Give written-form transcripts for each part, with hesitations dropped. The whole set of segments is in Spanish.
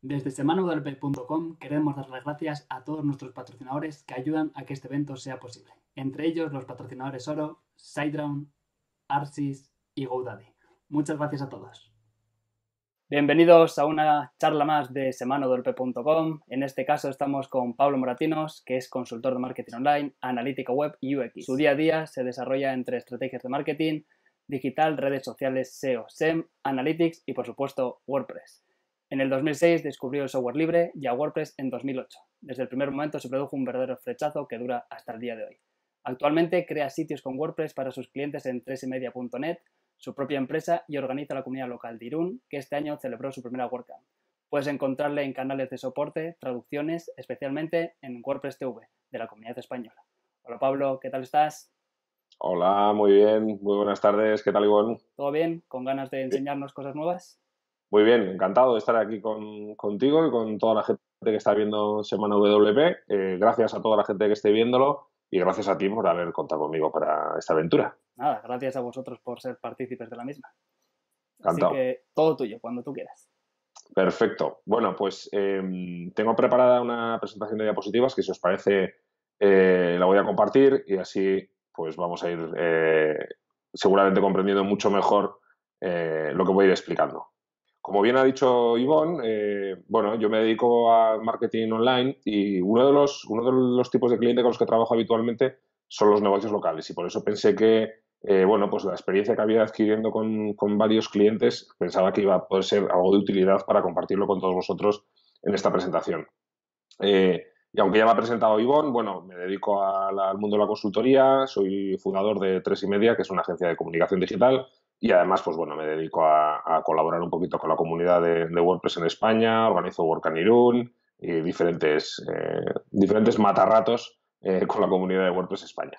Desde semanawp.com queremos dar las gracias a todos nuestros patrocinadores que ayudan a que este evento sea posible. Entre ellos los patrocinadores Oro, SiteGround, Arsis y GoDaddy. Muchas gracias a todos. Bienvenidos a una charla más de semanawp.com. En este caso estamos con Pablo Moratinos, que es consultor de marketing online, analítica web y UX. Su día a día se desarrolla entre estrategias de marketing, digital, redes sociales, SEO, SEM, Analytics y, por supuesto, WordPress. En el 2006 descubrió el software libre y a WordPress en 2008. Desde el primer momento se produjo un verdadero flechazo que dura hasta el día de hoy. Actualmente crea sitios con WordPress para sus clientes en 3ymedia.net, su propia empresa, y organiza la comunidad local de Irún, que este año celebró su primera WordCamp. Puedes encontrarle en canales de soporte, traducciones, especialmente en WordPress TV, de la Comunidad Española. Hola Pablo, ¿qué tal estás? Hola, muy bien, muy buenas tardes, ¿qué tal, Ivonne? ¿Todo bien? ¿Con ganas de enseñarnos cosas nuevas? Muy bien, encantado de estar aquí contigo y con toda la gente que está viendo Semana WP. Gracias a toda la gente que esté viéndolo y gracias a ti por haber contado conmigo para esta aventura. Nada, gracias a vosotros por ser partícipes de la misma. Así Encantado. que todo tuyo, cuando tú quieras. Perfecto. Bueno, pues tengo preparada una presentación de diapositivas que, si os parece, la voy a compartir y así pues vamos a ir seguramente comprendiendo mucho mejor lo que voy a ir explicando. Como bien ha dicho Ivonne, bueno, yo me dedico a marketing online y uno de los tipos de cliente con los que trabajo habitualmente son los negocios locales, y por eso pensé que, bueno, pues la experiencia que había adquiriendo con varios clientes, pensaba que iba a poder ser algo de utilidad para compartirlo con todos vosotros en esta presentación. Y aunque ya me ha presentado Ivonne, bueno, me dedico al mundo de la consultoría, soy fundador de 3ymedia, que es una agencia de comunicación digital, y además, pues bueno, me dedico a colaborar un poquito con la comunidad de WordPress en España, organizo WordCamp Irún y diferentes matarratos con la comunidad de WordPress España.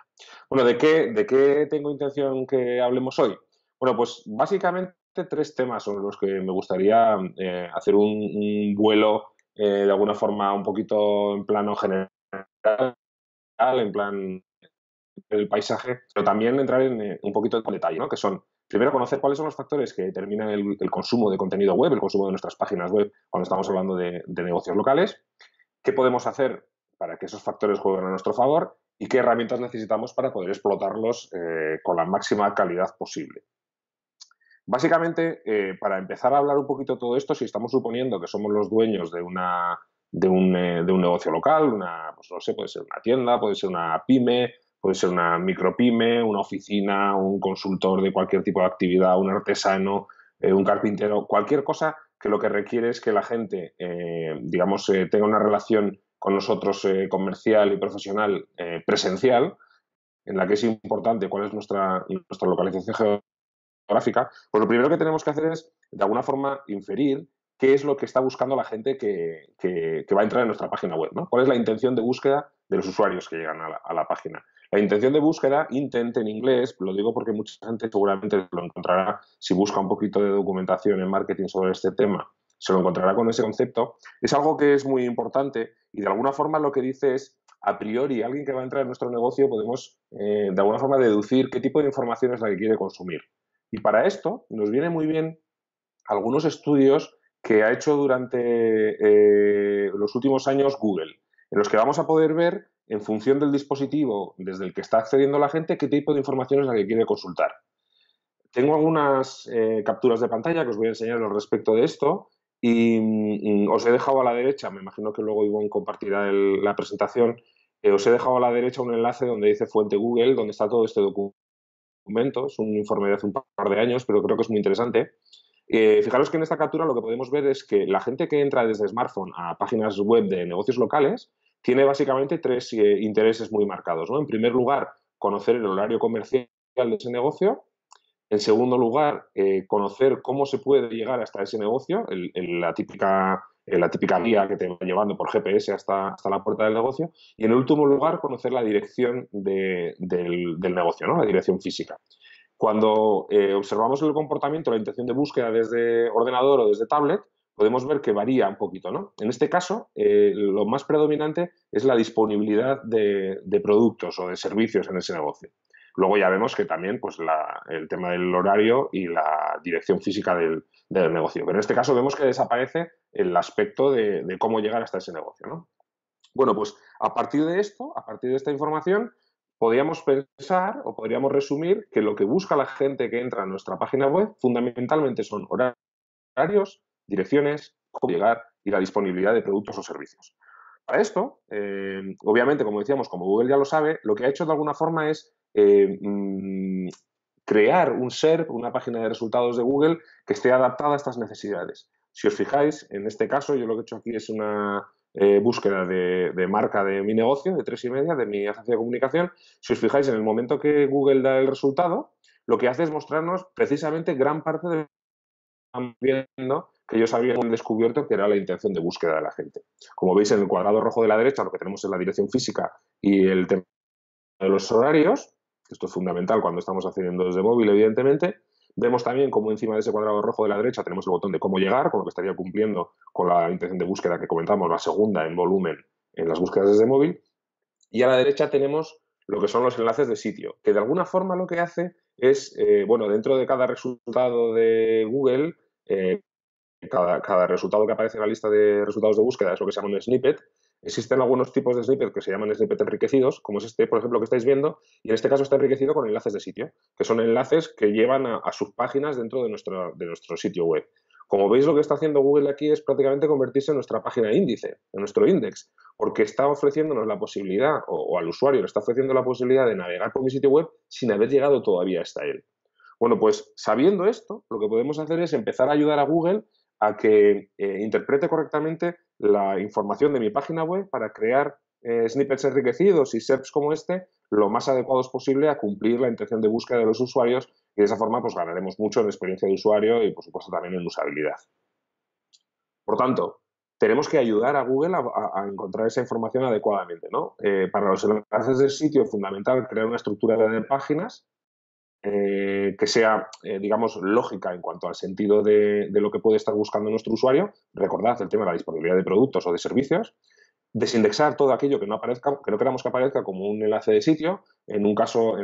Bueno, ¿de qué tengo intención que hablemos hoy? Bueno, pues básicamente tres temas sobre los que me gustaría hacer un vuelo de alguna forma un poquito en plano general, en plan del paisaje, pero también entrar en un poquito de detalle, ¿no? Que son, primero, conocer cuáles son los factores que determinan el consumo de contenido web, el consumo de nuestras páginas web cuando estamos hablando de negocios locales, qué podemos hacer para que esos factores jueguen a nuestro favor y qué herramientas necesitamos para poder explotarlos con la máxima calidad posible. Básicamente, para empezar a hablar un poquito de todo esto, si estamos suponiendo que somos los dueños de un negocio local, pues no sé, puede ser una tienda, puede ser una pyme, puede ser una micropyme, una oficina, un consultor de cualquier tipo de actividad, un artesano, un carpintero, cualquier cosa que lo que requiere es que la gente, digamos, tenga una relación con nosotros comercial y profesional presencial, en la que es importante cuál es nuestra localización geográfica, pues lo primero que tenemos que hacer es, de alguna forma, inferir qué es lo que está buscando la gente que va a entrar en nuestra página web, ¿no? ¿Cuál es la intención de búsqueda de los usuarios que llegan a la página? La intención de búsqueda, intent en inglés, lo digo porque mucha gente seguramente lo encontrará, si busca un poquito de documentación en marketing sobre este tema, se lo encontrará con ese concepto. Es algo que es muy importante y, de alguna forma, lo que dice es, a priori, alguien que va a entrar en nuestro negocio podemos, de alguna forma, deducir qué tipo de información es la que quiere consumir. Y para esto nos viene muy bien algunos estudios que ha hecho durante los últimos años Google, en los que vamos a poder ver, en función del dispositivo desde el que está accediendo la gente, qué tipo de información es la que quiere consultar. Tengo algunas capturas de pantalla que os voy a enseñar al respecto de esto y os he dejado a la derecha, me imagino que luego Ivonne compartirá la presentación, os he dejado a la derecha un enlace donde dice fuente Google, donde está todo este documento. Es un informe de hace un par de años, pero creo que es muy interesante. Fijaros que en esta captura lo que podemos ver es que la gente que entra desde smartphone a páginas web de negocios locales tiene básicamente tres intereses muy marcados, ¿no? En primer lugar, conocer el horario comercial de ese negocio. En segundo lugar, conocer cómo se puede llegar hasta ese negocio, la típica guía que te va llevando por GPS hasta la puerta del negocio. Y en último lugar, conocer la dirección del negocio, ¿no? La dirección física. Cuando observamos el comportamiento, la intención de búsqueda desde ordenador o desde tablet, podemos ver que varía un poquito, ¿no? En este caso, lo más predominante es la disponibilidad de productos o de servicios en ese negocio. Luego ya vemos que también pues, el tema del horario y la dirección física del negocio. Pero en este caso vemos que desaparece el aspecto de cómo llegar hasta ese negocio, ¿no? Bueno, pues a partir de esto, a partir de esta información, podríamos pensar o podríamos resumir que lo que busca la gente que entra a nuestra página web fundamentalmente son horarios, direcciones, cómo llegar y la disponibilidad de productos o servicios. Para esto, obviamente, como decíamos, como Google ya lo sabe, lo que ha hecho de alguna forma es crear un SERP, una página de resultados de Google que esté adaptada a estas necesidades. Si os fijáis, en este caso, yo lo que he hecho aquí es una búsqueda de marca de mi negocio, de 3,5, de mi agencia de comunicación. Si os fijáis, en el momento que Google da el resultado, lo que hace es mostrarnos precisamente gran parte de lo que están viendo que ellos habían descubierto que era la intención de búsqueda de la gente. Como veis, en el cuadrado rojo de la derecha lo que tenemos es la dirección física y el tema de los horarios. Esto es fundamental cuando estamos haciendo desde móvil, evidentemente. Vemos también como encima de ese cuadrado rojo de la derecha tenemos el botón de cómo llegar, con lo que estaría cumpliendo con la intención de búsqueda que comentamos, la segunda en volumen en las búsquedas desde móvil. Y a la derecha tenemos lo que son los enlaces de sitio, que de alguna forma lo que hace es, bueno, dentro de cada resultado de Google, cada resultado que aparece en la lista de resultados de búsqueda es lo que se llama un snippet. Existen algunos tipos de snippet que se llaman snippet enriquecidos, como es este, por ejemplo, que estáis viendo, y en este caso está enriquecido con enlaces de sitio, que son enlaces que llevan a subpáginas dentro de nuestro sitio web. Como veis, lo que está haciendo Google aquí es prácticamente convertirse en nuestra página índice, en nuestro index, porque está ofreciéndonos la posibilidad, o al usuario le está ofreciendo la posibilidad de navegar por mi sitio web sin haber llegado todavía hasta él. Bueno, pues sabiendo esto, lo que podemos hacer es empezar a ayudar a Google a que interprete correctamente la información de mi página web para crear snippets enriquecidos y SERPs como este lo más adecuados posible a cumplir la intención de búsqueda de los usuarios y de esa forma pues ganaremos mucho en experiencia de usuario y por supuesto también en usabilidad. Por tanto, tenemos que ayudar a Google a encontrar esa información adecuadamente, ¿no? Para los enlaces del sitio es fundamental crear una estructura de páginas que sea, digamos, lógica en cuanto al sentido de lo que puede estar buscando nuestro usuario. Recordad el tema de la disponibilidad de productos o de servicios. Desindexar todo aquello que no aparezca, que no queramos que aparezca como un enlace de sitio. En el caso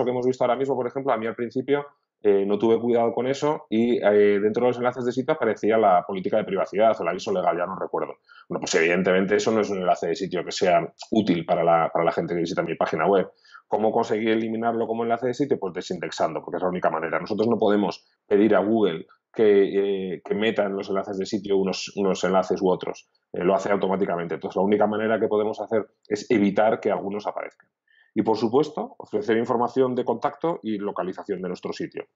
que hemos visto ahora mismo, por ejemplo, a mí al principio no tuve cuidado con eso y dentro de los enlaces de sitio aparecía la política de privacidad o el aviso legal, ya no recuerdo. Bueno, pues evidentemente eso no es un enlace de sitio que sea útil para la gente que visita mi página web. ¿Cómo conseguir eliminarlo como enlace de sitio? Pues desindexando, porque es la única manera. Nosotros no podemos pedir a Google que meta en los enlaces de sitio unos enlaces u otros. Lo hace automáticamente. Entonces, la única manera que podemos hacer es evitar que algunos aparezcan. Y, por supuesto, ofrecer información de contacto y localización de nuestro sitio.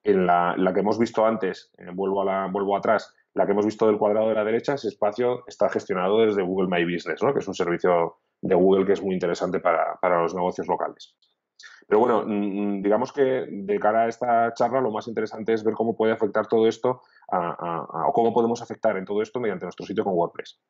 En la que hemos visto antes, vuelvo atrás, la que hemos visto del cuadrado de la derecha, ese espacio está gestionado desde Google My Business, ¿no? Que es un servicio de Google que es muy interesante para los negocios locales. Pero bueno, digamos que de cara a esta charla lo más interesante es ver cómo puede afectar todo esto o cómo podemos afectar en todo esto mediante nuestro sitio con WordPress.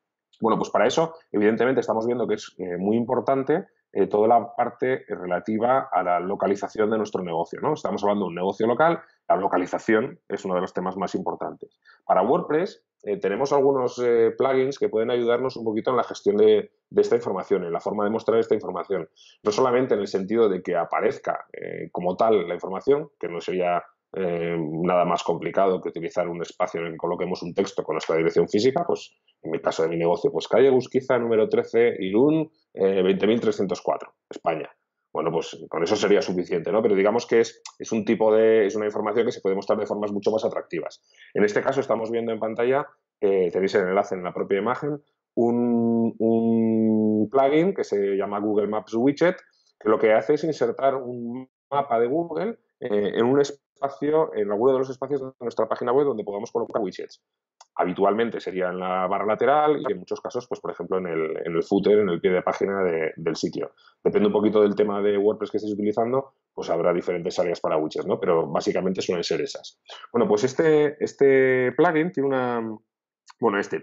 Bueno, pues para eso, evidentemente, estamos viendo que es muy importante toda la parte relativa a la localización de nuestro negocio, ¿no? Estamos hablando de un negocio local, la localización es uno de los temas más importantes. Para WordPress tenemos algunos plugins que pueden ayudarnos un poquito en la gestión de esta información, en la forma de mostrar esta información. No solamente en el sentido de que aparezca como tal la información, que no sería nada más complicado que utilizar un espacio en el que coloquemos un texto con nuestra dirección física, pues en mi caso de mi negocio, pues calle Gusquiza, número 13, Irún, 20.304, España. Bueno, pues con eso sería suficiente, ¿no? Pero digamos que es una información que se puede mostrar de formas mucho más atractivas. En este caso estamos viendo en pantalla, tenéis el enlace en la propia imagen, un plugin que se llama Google Maps Widget, que lo que hace es insertar un mapa de Google en un espacio, en alguno de los espacios de nuestra página web donde podamos colocar widgets. Habitualmente sería en la barra lateral y en muchos casos, pues por ejemplo, en el footer, en el pie de página del sitio. Depende un poquito del tema de WordPress que estéis utilizando, pues habrá diferentes áreas para widgets, ¿no? Pero básicamente suelen ser esas. Bueno, pues este plugin tiene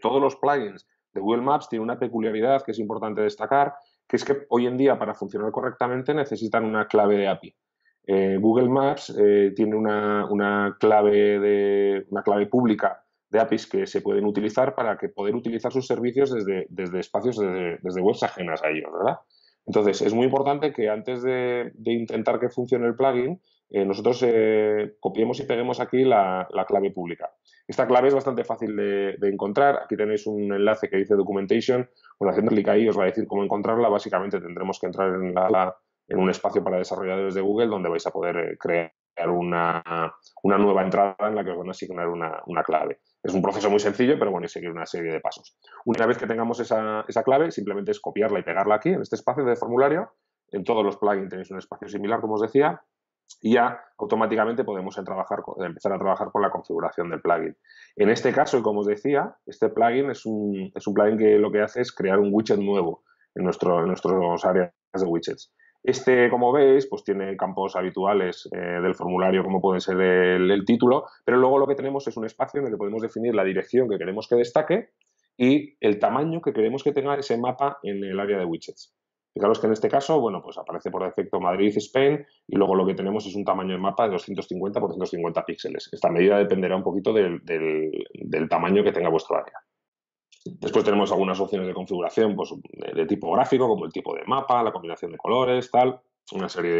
todos los plugins de Google Maps tienen una peculiaridad que es importante destacar, que es que hoy en día para funcionar correctamente necesitan una clave de API. Google Maps tiene una clave pública de APIs que se pueden utilizar para poder utilizar sus servicios desde espacios, desde webs ajenas a ellos, ¿verdad? Entonces, es muy importante que antes de intentar que funcione el plugin, nosotros copiemos y peguemos aquí la clave pública. Esta clave es bastante fácil de encontrar. Aquí tenéis un enlace que dice Documentation. Bueno, haciendo clic ahí os va a decir cómo encontrarla. Básicamente tendremos que entrar en un espacio para desarrolladores de Google donde vais a poder crear una nueva entrada en la que os van a asignar una clave. Es un proceso muy sencillo, pero bueno, y seguir una serie de pasos. Una vez que tengamos esa clave, simplemente es copiarla y pegarla aquí, en este espacio de formulario. En todos los plugins tenéis un espacio similar, como os decía, y ya automáticamente podemos empezar a trabajar con la configuración del plugin. En este caso, y como os decía, este plugin es un plugin que lo que hace es crear un widget nuevo en nuestros áreas de widgets. Este, como veis, pues tiene campos habituales del formulario, como puede ser el título, pero luego lo que tenemos es un espacio en el que podemos definir la dirección que queremos que destaque y el tamaño que queremos que tenga ese mapa en el área de widgets. Fijaros que en este caso, bueno, pues aparece por defecto Madrid, Spain, y luego lo que tenemos es un tamaño de mapa de 250 por 250 píxeles. Esta medida dependerá un poquito del tamaño que tenga vuestro área. Después tenemos algunas opciones de configuración pues, de tipo gráfico, como el tipo de mapa, la combinación de colores, tal, una serie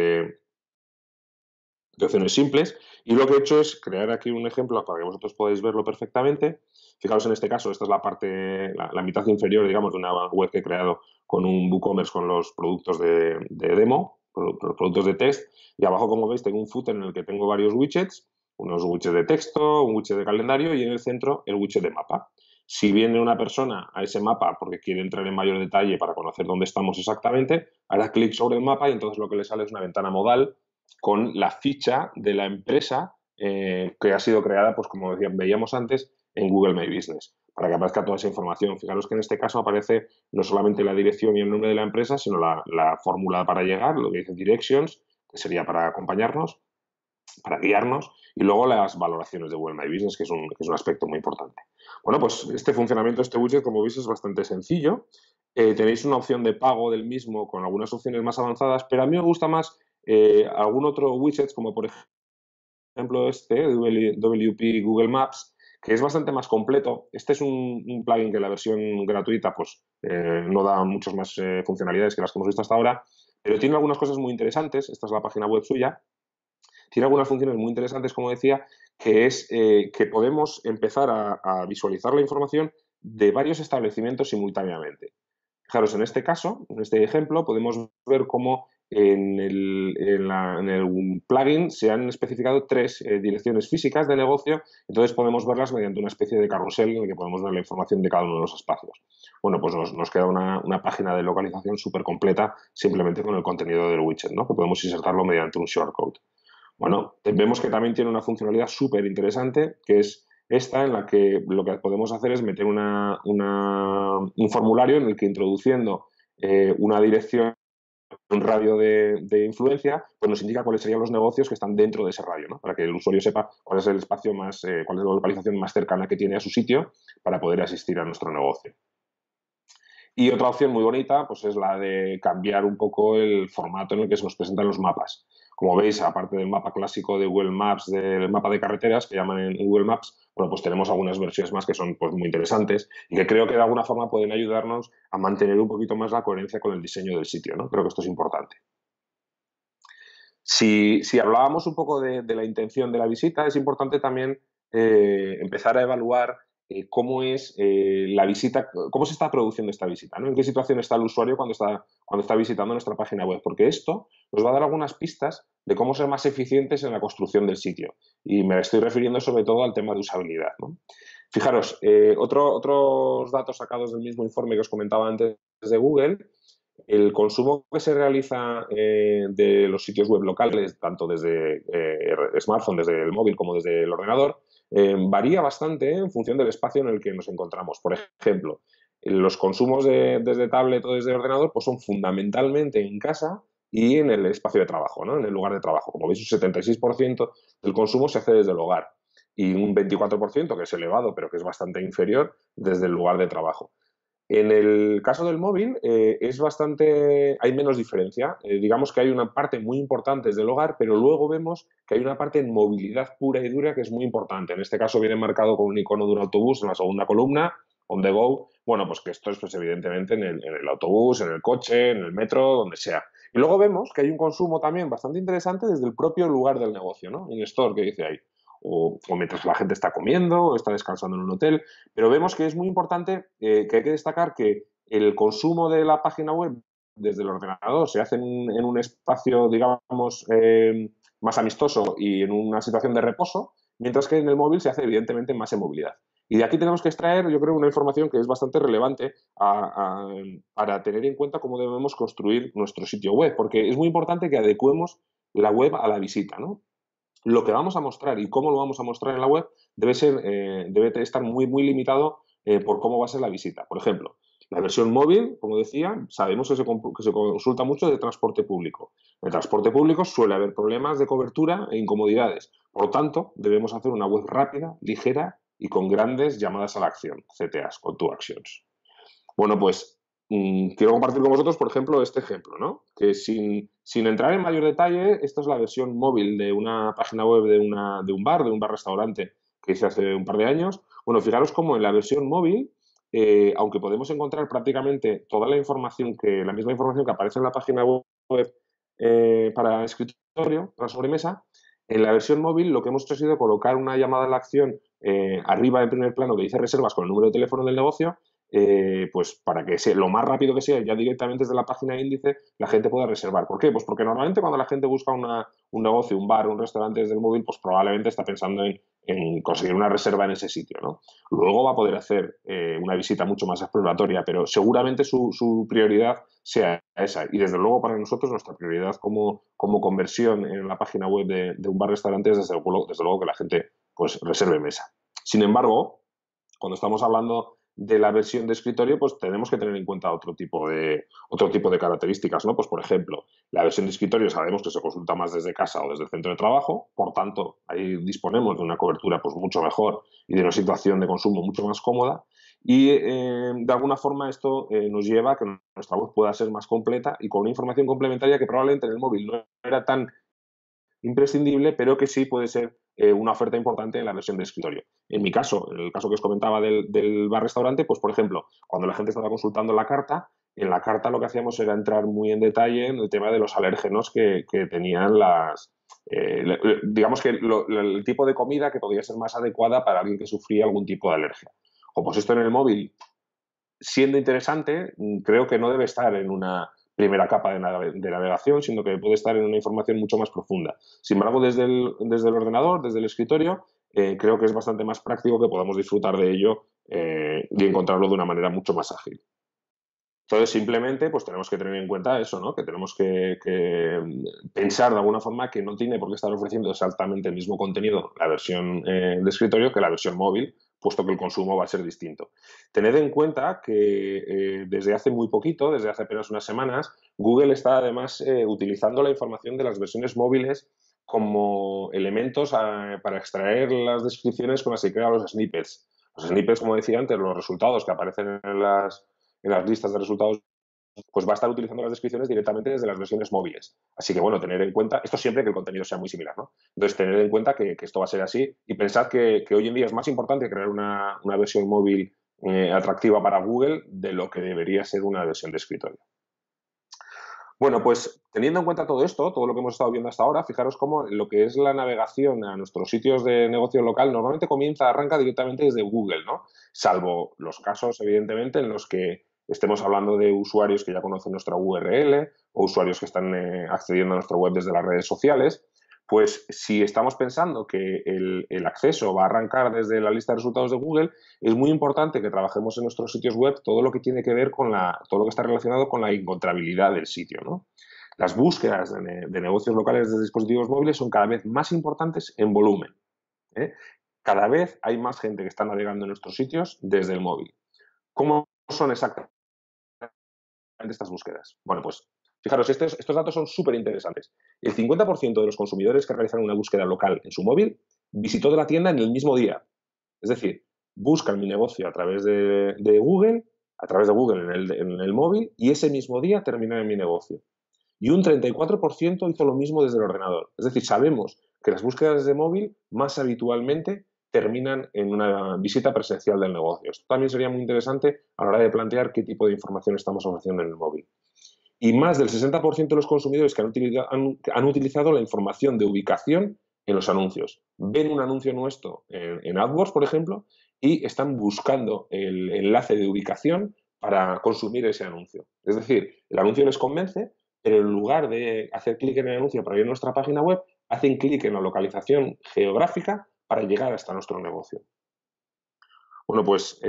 de opciones simples. Y lo que he hecho es crear aquí un ejemplo para que vosotros podáis verlo perfectamente. Fijaros en este caso, esta es la parte, la mitad inferior, digamos, de una web que he creado con un WooCommerce con los productos de demo, los productos de test. Y abajo, como veis, tengo un footer en el que tengo varios widgets, unos widgets de texto, un widget de calendario y en el centro el widget de mapa. Si viene una persona a ese mapa porque quiere entrar en mayor detalle para conocer dónde estamos exactamente, hará clic sobre el mapa y entonces lo que le sale es una ventana modal con la ficha de la empresa que ha sido creada, pues como veíamos antes, en Google My Business, para que aparezca toda esa información. Fijaros que en este caso aparece no solamente la dirección y el nombre de la empresa, sino la fórmula para llegar, lo que dice Directions, que sería para acompañarnos, para guiarnos, y luego las valoraciones de Google My Business, que es un aspecto muy importante. Bueno, pues este funcionamiento, este widget, como veis, es bastante sencillo. Tenéis una opción de pago del mismo con algunas opciones más avanzadas, pero a mí me gusta más algún otro widget, como por ejemplo este, WP Google Maps, que es bastante más completo. Este es un plugin que la versión gratuita pues, no da muchas más funcionalidades que las que hemos visto hasta ahora, pero tiene algunas cosas muy interesantes. Esta es la página web suya. Tiene algunas funciones muy interesantes, como decía, que es que podemos empezar a visualizar la información de varios establecimientos simultáneamente. Fijaros, en este caso, en este ejemplo, podemos ver cómo en el plugin se han especificado tres direcciones físicas de negocio, entonces podemos verlas mediante una especie de carrusel en el que podemos ver la información de cada uno de los espacios. Bueno, pues nos queda una página de localización súper completa simplemente con el contenido del widget, ¿no? Que podemos insertarlo mediante un shortcode. Bueno, vemos que también tiene una funcionalidad súper interesante, que es esta, en la que lo que podemos hacer es meter un formulario en el que introduciendo una dirección, un radio de influencia, pues nos indica cuáles serían los negocios que están dentro de ese radio, ¿no? Para que el usuario sepa cuál es el espacio más, cuál es la localización más cercana que tiene a su sitio para poder asistir a nuestro negocio. Y otra opción muy bonita pues es la de cambiar un poco el formato en el que se nos presentan los mapas. Como veis, aparte del mapa clásico de Google Maps, del mapa de carreteras que llaman en Google Maps, bueno, pues tenemos algunas versiones más que son pues, muy interesantes y que creo que de alguna forma pueden ayudarnos a mantener un poquito más la coherencia con el diseño del sitio, ¿no? Creo que esto es importante. Si hablábamos un poco de la intención de la visita, es importante también empezar a evaluar cómo es la visita, cómo se está produciendo esta visita, ¿no? En qué situación está el usuario cuando está visitando nuestra página web, porque esto nos va a dar algunas pistas de cómo ser más eficientes en la construcción del sitio. Y me estoy refiriendo sobre todo al tema de usabilidad, ¿no? Fijaros, otros datos sacados del mismo informe que os comentaba antes de Google. El consumo que se realiza de los sitios web locales, tanto desde smartphone, desde el móvil como desde el ordenador, varía bastante en función del espacio en el que nos encontramos. Por ejemplo, los consumos desde tablet o desde ordenador pues son fundamentalmente en casa y en el espacio de trabajo, ¿no? En el lugar de trabajo. Como veis, un 76% del consumo se hace desde el hogar y un 24%, que es elevado, pero que es bastante inferior, desde el lugar de trabajo. En el caso del móvil hay menos diferencia. Digamos que hay una parte muy importante desde el hogar, pero luego vemos que hay una parte en movilidad pura y dura que es muy importante. En este caso viene marcado con un icono de un autobús en la segunda columna, on the go, bueno, pues que esto es pues evidentemente en el autobús, en el coche, en el metro, donde sea. Y luego vemos que hay un consumo también bastante interesante desde el propio lugar del negocio, ¿no? In store, que dice ahí. O mientras la gente está comiendo o está descansando en un hotel. Pero vemos que es muy importante, que hay que destacar que el consumo de la página web desde el ordenador se hace en un espacio, digamos, más amistoso y en una situación de reposo, mientras que en el móvil se hace evidentemente más en movilidad. Y de aquí tenemos que extraer, yo creo, una información que es bastante relevante para tener en cuenta cómo debemos construir nuestro sitio web, porque es muy importante que adecuemos la web a la visita, ¿no? Lo que vamos a mostrar y cómo lo vamos a mostrar en la web debe estar muy limitado por cómo va a ser la visita. Por ejemplo, la versión móvil, como decía, sabemos que se consulta mucho de transporte público. En el transporte público suele haber problemas de cobertura e incomodidades. Por lo tanto, debemos hacer una web rápida, ligera y con grandes llamadas a la acción, CTAs, Call to Actions. Bueno, pues quiero compartir con vosotros, por ejemplo, este ejemplo, ¿no? Que sin entrar en mayor detalle, esta es la versión móvil de una página web de un bar-restaurante que hice hace un par de años. Bueno, fijaros cómo en la versión móvil, aunque podemos encontrar prácticamente toda la información la misma información que aparece en la página web para escritorio, para sobremesa, en la versión móvil lo que hemos hecho ha sido colocar una llamada a la acción arriba en primer plano que dice reservas con el número de teléfono del negocio, pues para que sea lo más rápido que sea, ya directamente desde la página índice, la gente pueda reservar. ¿Por qué? Pues porque normalmente cuando la gente busca un negocio, un bar, un restaurante desde el móvil, pues probablemente está pensando en conseguir una reserva en ese sitio, ¿no? Luego va a poder hacer una visita mucho más exploratoria, pero seguramente su prioridad sea esa. Y desde luego para nosotros nuestra prioridad como conversión en la página web de un bar-restaurante es desde luego que la gente pues reserve mesa. Sin embargo, cuando estamos hablando de la versión de escritorio, pues tenemos que tener en cuenta otro tipo de características, ¿no? Pues, por ejemplo, la versión de escritorio sabemos que se consulta más desde casa o desde el centro de trabajo, por tanto, ahí disponemos de una cobertura pues mucho mejor y de una situación de consumo mucho más cómoda. Y de alguna forma esto nos lleva a que nuestra web pueda ser más completa y con una información complementaria que probablemente en el móvil no era tan imprescindible, pero que sí puede ser una oferta importante en la versión de escritorio. En mi caso, en el caso que os comentaba del bar-restaurante, pues por ejemplo, cuando la gente estaba consultando la carta, en la carta lo que hacíamos era entrar muy en detalle en el tema de los alérgenos que tenían digamos que el tipo de comida que podría ser más adecuada para alguien que sufría algún tipo de alergia. O pues esto en el móvil, siendo interesante, creo que no debe estar en una primera capa de navegación, sino que puede estar en una información mucho más profunda. Sin embargo, desde el ordenador, desde el escritorio, creo que es bastante más práctico que podamos disfrutar de ello y encontrarlo de una manera mucho más ágil. Entonces, simplemente, pues tenemos que tener en cuenta eso, ¿no? Que tenemos que pensar de alguna forma que no tiene por qué estar ofreciendo exactamente el mismo contenido la versión de escritorio que la versión móvil, puesto que el consumo va a ser distinto. Tened en cuenta que desde hace muy poquito, desde hace apenas unas semanas, Google está además utilizando la información de las versiones móviles como elementos para extraer las descripciones con las que crea los snippets. Los snippets, como decía antes, los resultados que aparecen en las listas de resultados, pues va a estar utilizando las descripciones directamente desde las versiones móviles. Así que, bueno, tener en cuenta, esto siempre que el contenido sea muy similar, ¿no? Entonces, tener en cuenta que esto va a ser así y pensad que hoy en día es más importante crear una versión móvil atractiva para Google de lo que debería ser una versión de escritorio. Bueno, pues teniendo en cuenta todo esto, todo lo que hemos estado viendo hasta ahora, fijaros cómo lo que es la navegación a nuestros sitios de negocio local normalmente arranca directamente desde Google, ¿no? Salvo los casos, evidentemente, en los que estemos hablando de usuarios que ya conocen nuestra URL o usuarios que están accediendo a nuestra web desde las redes sociales. Pues si estamos pensando que el acceso va a arrancar desde la lista de resultados de Google, es muy importante que trabajemos en nuestros sitios web todo lo que tiene que ver con todo lo que está relacionado con la encontrabilidad del sitio, ¿no? Las búsquedas de negocios locales de dispositivos móviles son cada vez más importantes en volumen, ¿eh? Cada vez hay más gente que está navegando en nuestros sitios desde el móvil. ¿Cómo son exactamente estas búsquedas? Bueno, pues fijaros, estos datos son súper interesantes. El 50% de los consumidores que realizaron una búsqueda local en su móvil visitó de la tienda en el mismo día. Es decir, buscan mi negocio a través de Google, en el móvil, y ese mismo día terminan en mi negocio. Y un 34% hizo lo mismo desde el ordenador. Es decir, sabemos que las búsquedas de móvil más habitualmente terminan en una visita presencial del negocio. Esto también sería muy interesante a la hora de plantear qué tipo de información estamos ofreciendo en el móvil. Y más del 60% de los consumidores que han utilizado la información de ubicación en los anuncios. Ven un anuncio nuestro en AdWords, por ejemplo, y están buscando el enlace de ubicación para consumir ese anuncio. Es decir, el anuncio les convence, pero en lugar de hacer clic en el anuncio para ir a nuestra página web, hacen clic en la localización geográfica para llegar hasta nuestro negocio. Bueno, pues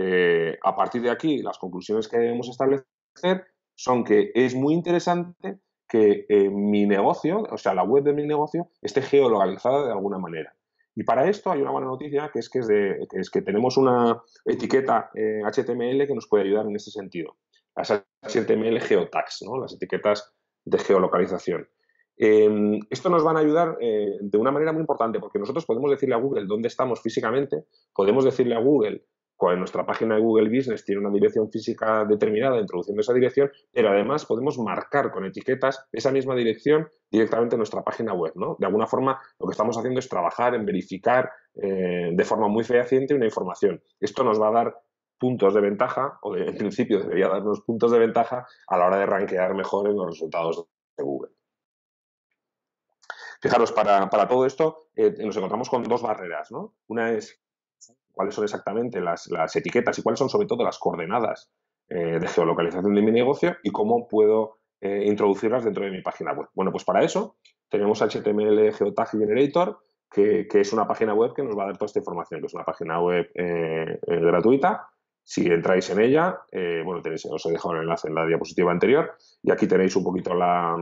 a partir de aquí, las conclusiones que debemos establecer son que es muy interesante que mi negocio, o sea, la web de mi negocio, esté geolocalizada de alguna manera. Y para esto hay una buena noticia, que es que tenemos una etiqueta HTML que nos puede ayudar en este sentido. Las HTML Geotags, ¿no? Las etiquetas de geolocalización. Esto nos van a ayudar de una manera muy importante, porque nosotros podemos decirle a Google dónde estamos físicamente, podemos decirle a Google en nuestra página de Google Business tiene una dirección física determinada, introduciendo esa dirección, pero además podemos marcar con etiquetas esa misma dirección directamente en nuestra página web, ¿no? De alguna forma, lo que estamos haciendo es trabajar en verificar de forma muy fehaciente una información. Esto nos va a dar puntos de ventaja, o en principio debería darnos puntos de ventaja a la hora de rankear mejor en los resultados de Google. Fijaros, para todo esto nos encontramos con dos barreras, ¿no? Una es cuáles son exactamente las etiquetas y cuáles son sobre todo las coordenadas de geolocalización de mi negocio y cómo puedo introducirlas dentro de mi página web. Bueno, pues para eso tenemos HTML Geotag Generator, que es una página web que nos va a dar toda esta información, que es una página web gratuita. Si entráis en ella, bueno, os he dejado el enlace en la diapositiva anterior y aquí tenéis un poquito la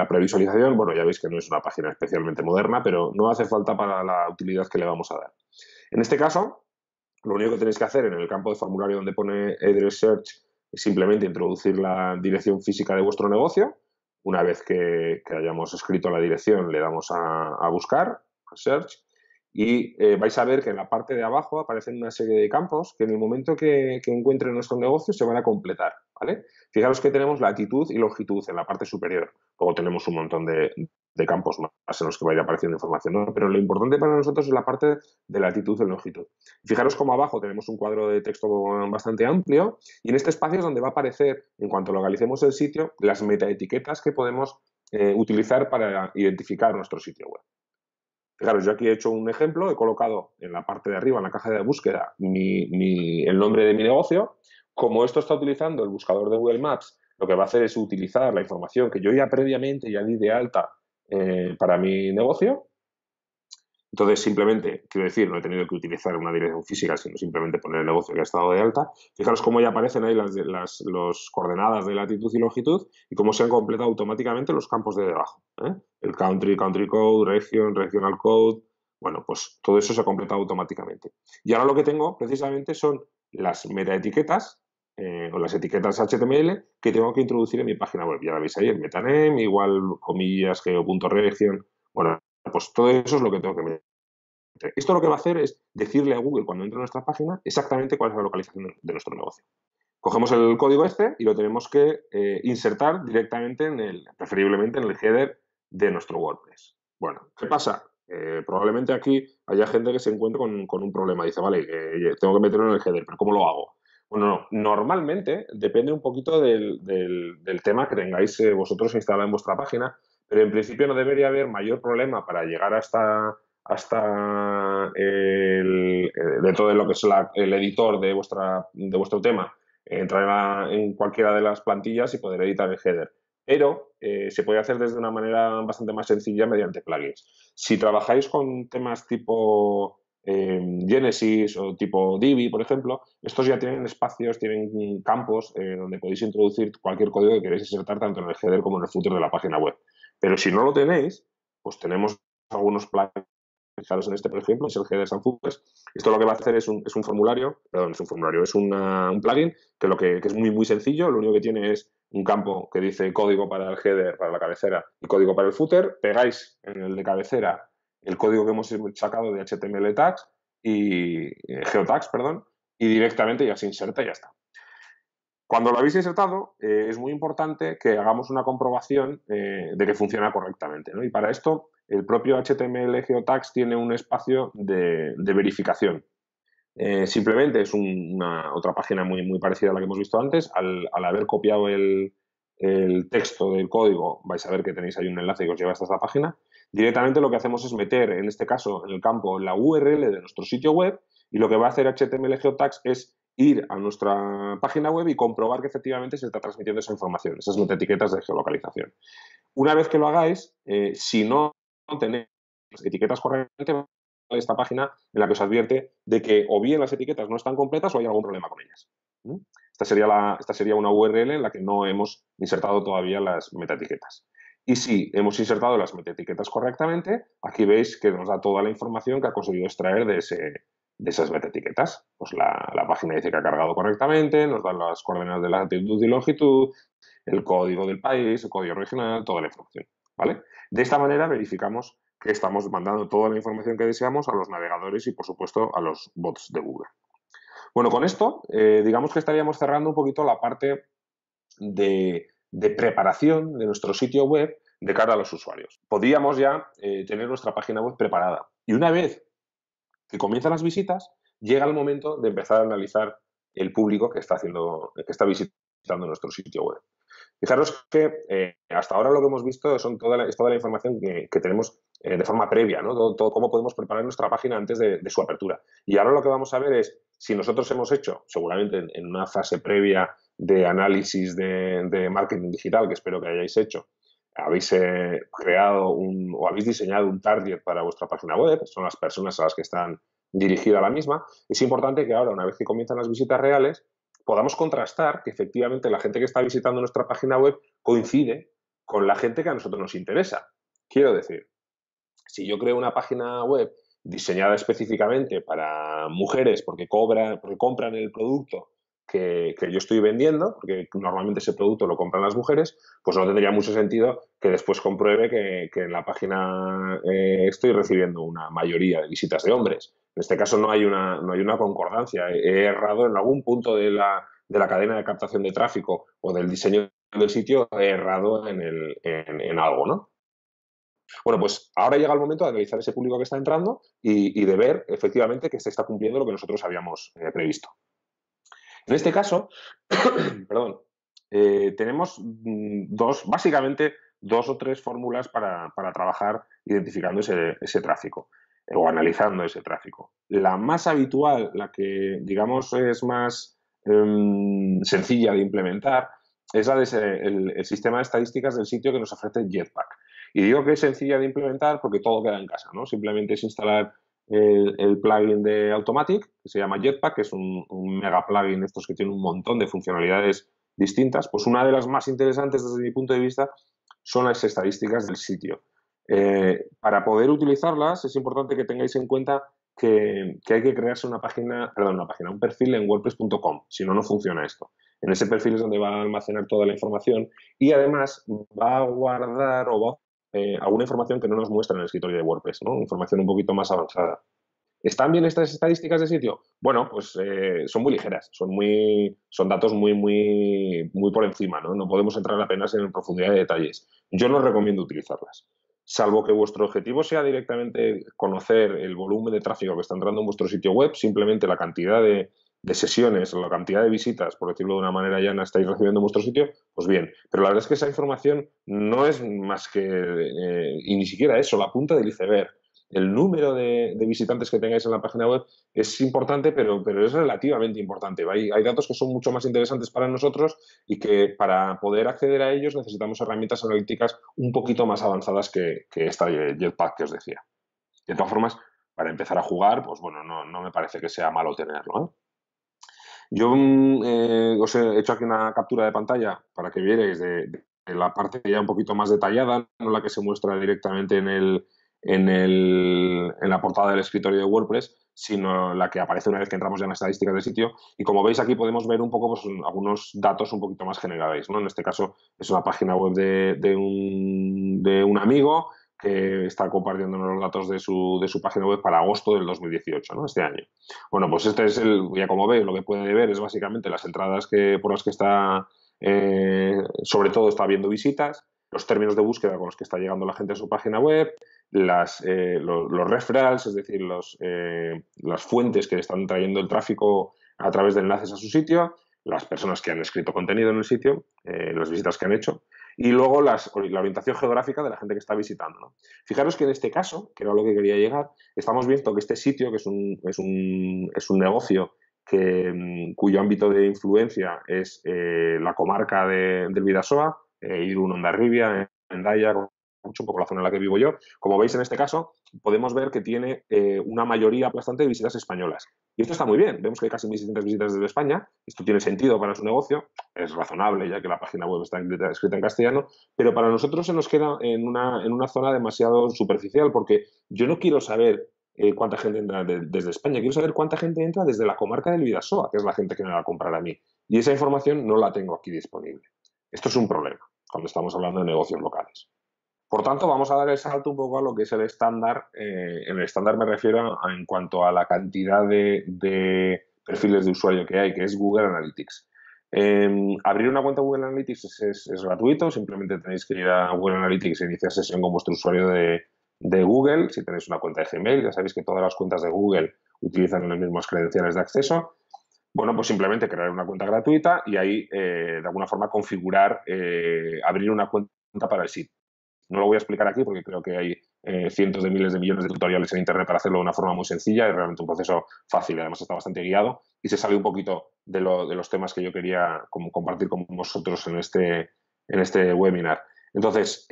previsualización. Bueno, ya veis que no es una página especialmente moderna, pero no hace falta para la utilidad que le vamos a dar. En este caso, lo único que tenéis que hacer en el campo de formulario donde pone Address Search es simplemente introducir la dirección física de vuestro negocio. Una vez que hayamos escrito la dirección, le damos a buscar, a Search, y vais a ver que en la parte de abajo aparecen una serie de campos que en el momento que encuentren nuestro negocio se van a completar, ¿vale? Fijaros que tenemos latitud y longitud en la parte superior. Luego tenemos un montón de campos más en los que va a ir apareciendo información, ¿no? Pero lo importante para nosotros es la parte de latitud y longitud. Fijaros como abajo tenemos un cuadro de texto bastante amplio y en este espacio es donde va a aparecer, en cuanto localicemos el sitio, las metaetiquetas que podemos utilizar para identificar nuestro sitio web. Fijaros, yo aquí he hecho un ejemplo, he colocado en la parte de arriba, en la caja de búsqueda, el nombre de mi negocio. Como esto está utilizando el buscador de Google Maps, lo que va a hacer es utilizar la información que yo ya previamente ya di de alta para mi negocio. Entonces, simplemente, quiero decir, no he tenido que utilizar una dirección física, sino simplemente poner el negocio que ha estado de alta. Fijaros cómo ya aparecen ahí las coordenadas de latitud y longitud y cómo se han completado automáticamente los campos de debajo. El country, country code, region, regional code. Bueno, pues todo eso se ha completado automáticamente. Y ahora lo que tengo precisamente son las metaetiquetas o las etiquetas HTML que tengo que introducir en mi página web. Ya la veis ahí, el metaname, igual comillas, geo.region. Bueno, pues todo eso es lo que tengo que meter. Esto lo que va a hacer es decirle a Google cuando entre a nuestra página exactamente cuál es la localización de nuestro negocio. Cogemos el código este y lo tenemos que insertar directamente preferiblemente en el header de nuestro WordPress. Bueno, ¿qué pasa? Probablemente aquí haya gente que se encuentre con un problema. Dice, vale, tengo que meterlo en el header, pero ¿cómo lo hago? Bueno, no, normalmente depende un poquito del tema que tengáis vosotros instalado en vuestra página, pero en principio no debería haber mayor problema para llegar hasta dentro de lo que es el editor de vuestro tema, entrar en cualquiera de las plantillas y poder editar el header. Pero se puede hacer desde una manera bastante más sencilla mediante plugins. Si trabajáis con temas tipo Genesis o tipo Divi, por ejemplo, estos ya tienen espacios, tienen campos donde podéis introducir cualquier código que queréis insertar tanto en el header como en el footer de la página web. Pero si no lo tenéis, pues tenemos algunos plugins. Fijaros en este, por ejemplo, es el Headers and Footers. Esto lo que va a hacer es un formulario, perdón, es un formulario, es un plugin que es muy, muy sencillo. Lo único que tiene es un campo que dice código para el header, para la cabecera, y código para el footer. Pegáis en el de cabecera el código que hemos sacado de HTML tags y geotags, perdón, y directamente ya se inserta y ya está. Cuando lo habéis insertado, es muy importante que hagamos una comprobación de que funciona correctamente, ¿no? Y para esto el propio HTML Geotags tiene un espacio de verificación. Simplemente es una otra página muy parecida a la que hemos visto antes. Al haber copiado el texto del código, vais a ver que tenéis ahí un enlace que os lleva hasta esta página. Directamente lo que hacemos es meter, en este caso, en el campo, la URL de nuestro sitio web, y lo que va a hacer HTML Geotags es ir a nuestra página web y comprobar que efectivamente se está transmitiendo esa información, esas metaetiquetas de geolocalización. Una vez que lo hagáis, si no tenéis las etiquetas correctamente, esta página en la que os advierte de que o bien las etiquetas no están completas o hay algún problema con ellas. Esta sería una URL en la que no hemos insertado todavía las metaetiquetas. Y si hemos insertado las metaetiquetas correctamente, aquí veis que nos da toda la información que ha conseguido extraer de esas metaetiquetas. Pues la página dice que ha cargado correctamente, nos dan las coordenadas de latitud y longitud, el código del país, el código regional, toda la información. ¿Vale? De esta manera verificamos que estamos mandando toda la información que deseamos a los navegadores y, por supuesto, a los bots de Google. Bueno, con esto, digamos que estaríamos cerrando un poquito la parte de preparación de nuestro sitio web de cara a los usuarios. Podríamos ya tener nuestra página web preparada. Y una vez que comienzan las visitas, llega el momento de empezar a analizar el público que está visitando nuestro sitio web. Fijaros que hasta ahora lo que hemos visto es toda la información que tenemos de forma previa, ¿no? Todo cómo podemos preparar nuestra página antes de su apertura. Y ahora lo que vamos a ver es si nosotros hemos hecho, seguramente en una fase previa de análisis de marketing digital, que espero que hayáis hecho, habéis creado o habéis diseñado un target para vuestra página web, son las personas a las que están dirigida la misma. Es importante que ahora, una vez que comienzan las visitas reales, podamos contrastar que efectivamente la gente que está visitando nuestra página web coincide con la gente que a nosotros nos interesa. Quiero decir, si yo creo una página web diseñada específicamente para mujeres porque compran el producto que yo estoy vendiendo, porque normalmente ese producto lo compran las mujeres, pues no tendría mucho sentido que después compruebe que en la página estoy recibiendo una mayoría de visitas de hombres. En este caso no hay una concordancia. He errado en algún punto de la cadena de captación de tráfico o del diseño del sitio, he errado en algo, ¿no? Bueno, pues ahora llega el momento de analizar ese público que está entrando y de ver efectivamente que se está cumpliendo lo que nosotros habíamos previsto. En este caso, perdón, tenemos básicamente dos o tres fórmulas para trabajar identificando ese tráfico o analizando ese tráfico. La más habitual, la que digamos es más sencilla de implementar, es la de el sistema de estadísticas del sitio que nos ofrece Jetpack. Y digo que es sencilla de implementar porque todo queda en casa, ¿no? Simplemente es instalar el plugin de Automatic, que se llama Jetpack, que es un mega plugin estos que tiene un montón de funcionalidades distintas. Pues una de las más interesantes desde mi punto de vista son las estadísticas del sitio. Para poder utilizarlas es importante que tengáis en cuenta que hay que crearse un perfil en WordPress.com, si no, no funciona esto. En ese perfil es donde va a almacenar toda la información y además va a guardar o va a alguna información que no nos muestra en el escritorio de WordPress, ¿no? Información un poquito más avanzada. ¿Están bien estas estadísticas de sitio? Bueno, pues son muy ligeras, son datos muy por encima, ¿no? No podemos entrar apenas en profundidad de detalles. Yo no recomiendo utilizarlas. Salvo que vuestro objetivo sea directamente conocer el volumen de tráfico que está entrando en vuestro sitio web, simplemente la cantidad de sesiones o la cantidad de visitas, por decirlo de una manera llana, estáis recibiendo en vuestro sitio, pues bien. Pero la verdad es que esa información no es más que, y ni siquiera eso, la punta del iceberg. El número de visitantes que tengáis en la página web es importante, pero es relativamente importante. Hay datos que son mucho más interesantes para nosotros y que para poder acceder a ellos necesitamos herramientas analíticas un poquito más avanzadas que esta Jetpack que os decía. De todas formas, para empezar a jugar, pues bueno, no me parece que sea malo tenerlo, ¿eh? Yo os he hecho aquí una captura de pantalla para que vierais de la parte ya un poquito más detallada, no la que se muestra directamente en la portada del escritorio de WordPress, sino la que aparece una vez que entramos ya en las estadísticas del sitio. Y como veis aquí podemos ver un poco pues, algunos datos un poquito más generales, ¿no? En este caso es una página web de un amigo que está compartiendo los datos de su página web para agosto del 2018, ¿no? Este año. Bueno, pues este es ya como veis, lo que puede ver es básicamente las entradas por las que está, sobre todo está viendo visitas. los términos de búsqueda con los que está llegando la gente a su página web, los referrals, es decir, las fuentes que le están trayendo el tráfico a través de enlaces a su sitio, las personas que han escrito contenido en el sitio, las visitas que han hecho, y luego la orientación geográfica de la gente que está visitando, ¿no? Fijaros que en este caso, que era lo que quería llegar, estamos viendo que este sitio, que es un negocio cuyo ámbito de influencia es la comarca del Bidasoa, Irún, Hondarribia, Hendaya, un poco la zona en la que vivo yo. Como veis en este caso, podemos ver que tiene una mayoría aplastante de visitas españolas. Y esto está muy bien. Vemos que hay casi 1.600 visitas desde España. Esto tiene sentido para su negocio. Es razonable, ya que la página web está escrita en castellano. Pero para nosotros se nos queda en una zona demasiado superficial, porque yo no quiero saber cuánta gente entra desde España. Quiero saber cuánta gente entra desde la comarca del Bidasoa, que es la gente que me va a comprar a mí. Y esa información no la tengo aquí disponible. Esto es un problema cuando estamos hablando de negocios locales. Por tanto, vamos a dar el salto un poco a lo que es el estándar. En el estándar me refiero en cuanto a la cantidad de perfiles de usuario que hay, que es Google Analytics. Abrir una cuenta Google Analytics es gratuito, simplemente tenéis que ir a Google Analytics e iniciar sesión con vuestro usuario de Google. Si tenéis una cuenta de Gmail, ya sabéis que todas las cuentas de Google utilizan las mismas credenciales de acceso. Bueno, pues simplemente crear una cuenta gratuita y ahí, de alguna forma, configurar, abrir una cuenta para el sitio. No lo voy a explicar aquí porque creo que hay cientos de miles de millones de tutoriales en Internet para hacerlo de una forma muy sencilla. Es realmente un proceso fácil y además está bastante guiado y se sale un poquito de los temas que yo quería compartir con vosotros en este webinar. Entonces,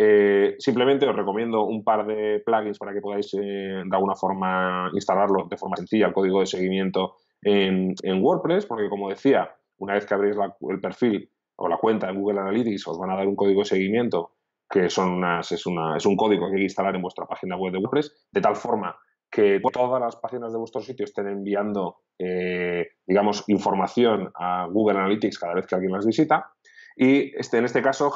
simplemente os recomiendo un par de plugins para que podáis de alguna forma instalarlo de forma sencilla, el código de seguimiento en WordPress, porque como decía, una vez que abréis el perfil o la cuenta en Google Analytics os van a dar un código de seguimiento que es un código que hay que instalar en vuestra página web de WordPress, de tal forma que todas las páginas de vuestro sitio estén enviando, digamos, información a Google Analytics cada vez que alguien las visita. Y en este caso,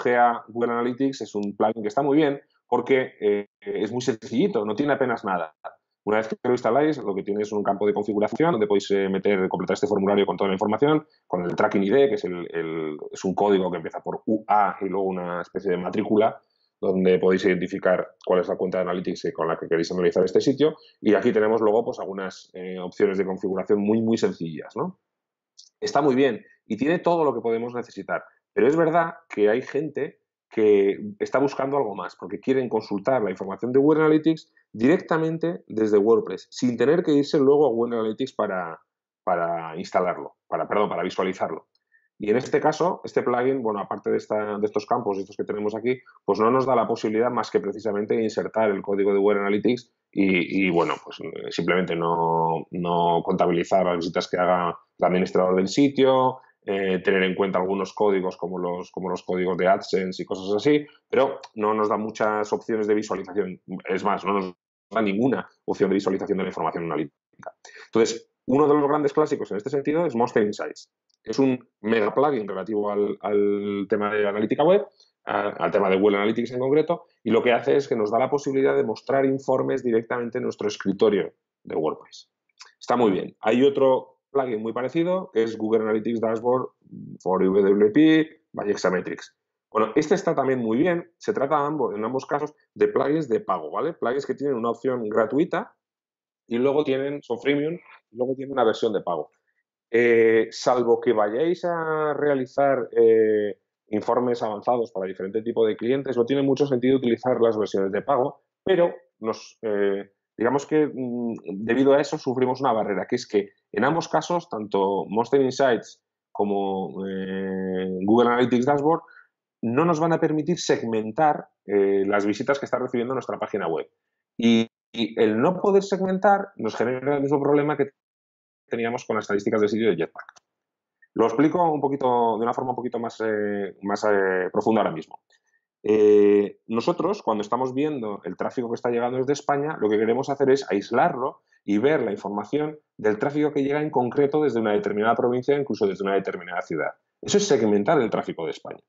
Google Analytics es un plugin que está muy bien porque es muy sencillito, no tiene apenas nada. Una vez que lo instaláis, lo que tiene es un campo de configuración donde podéis completar este formulario con toda la información, con el tracking ID, que es un código que empieza por UA y luego una especie de matrícula, donde podéis identificar cuál es la cuenta de Analytics con la que queréis analizar este sitio. Y aquí tenemos luego pues, algunas opciones de configuración muy, muy sencillas, ¿no? Está muy bien y tiene todo lo que podemos necesitar. Pero es verdad que hay gente que está buscando algo más, porque quieren consultar la información de Google Analytics directamente desde WordPress, sin tener que irse luego a Google Analytics para instalarlo, para visualizarlo. Y en este caso, este plugin, bueno, aparte de estos campos, estos que tenemos aquí, pues no nos da la posibilidad más que precisamente insertar el código de Google Analytics y bueno, pues simplemente no contabilizar las visitas que haga el administrador del sitio, tener en cuenta algunos códigos como los códigos de AdSense y cosas así, pero no nos da muchas opciones de visualización. Es más, no nos da ninguna opción de visualización de la información analítica. Entonces, uno de los grandes clásicos en este sentido es Monster Insights. Es un mega plugin relativo al tema de analítica web, al tema de Google Analytics en concreto, y lo que hace es que nos da la posibilidad de mostrar informes directamente en nuestro escritorio de WordPress. Está muy bien. Hay otro plugin muy parecido, que es Google Analytics Dashboard for WP by Exametrics. Bueno, este está también muy bien. Se trata en ambos casos de plugins de pago, ¿vale? Plugins que tienen una opción gratuita y luego son freemium y luego tienen una versión de pago. Salvo que vayáis a realizar informes avanzados para diferente tipo de clientes, no tiene mucho sentido utilizar las versiones de pago, pero digamos que debido a eso sufrimos una barrera, que es que en ambos casos, tanto Monster Insights como Google Analytics Dashboard, no nos van a permitir segmentar las visitas que está recibiendo nuestra página web. Y el no poder segmentar nos genera el mismo problema que teníamos con las estadísticas del sitio de Jetpack. Lo explico de una forma un poquito más profunda ahora mismo. Nosotros, cuando estamos viendo el tráfico que está llegando desde España, lo que queremos hacer es aislarlo y ver la información del tráfico que llega en concreto desde una determinada provincia, incluso desde una determinada ciudad. Eso es segmentar el tráfico de España.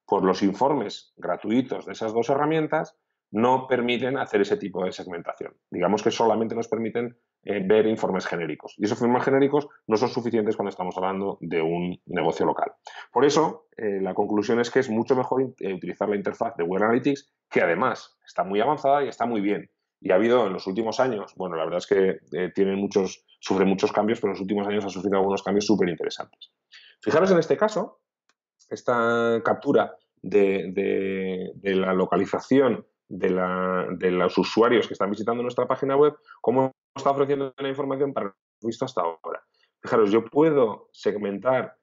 Pues los informes gratuitos de esas dos herramientas no permiten hacer ese tipo de segmentación. Digamos que solamente nos permiten ver informes genéricos. Y esos informes genéricos no son suficientes cuando estamos hablando de un negocio local. Por eso, la conclusión es que es mucho mejor utilizar la interfaz de Google Analytics, que además está muy avanzada y está muy bien. Y ha habido en los últimos años, bueno, la verdad es que sufre muchos cambios, pero en los últimos años ha sufrido algunos cambios súper interesantes. Fijaros en este caso, esta captura de la localización de los usuarios que están visitando nuestra página web, cómo está ofreciendo la información para lo visto hasta ahora. Fijaros, yo puedo segmentar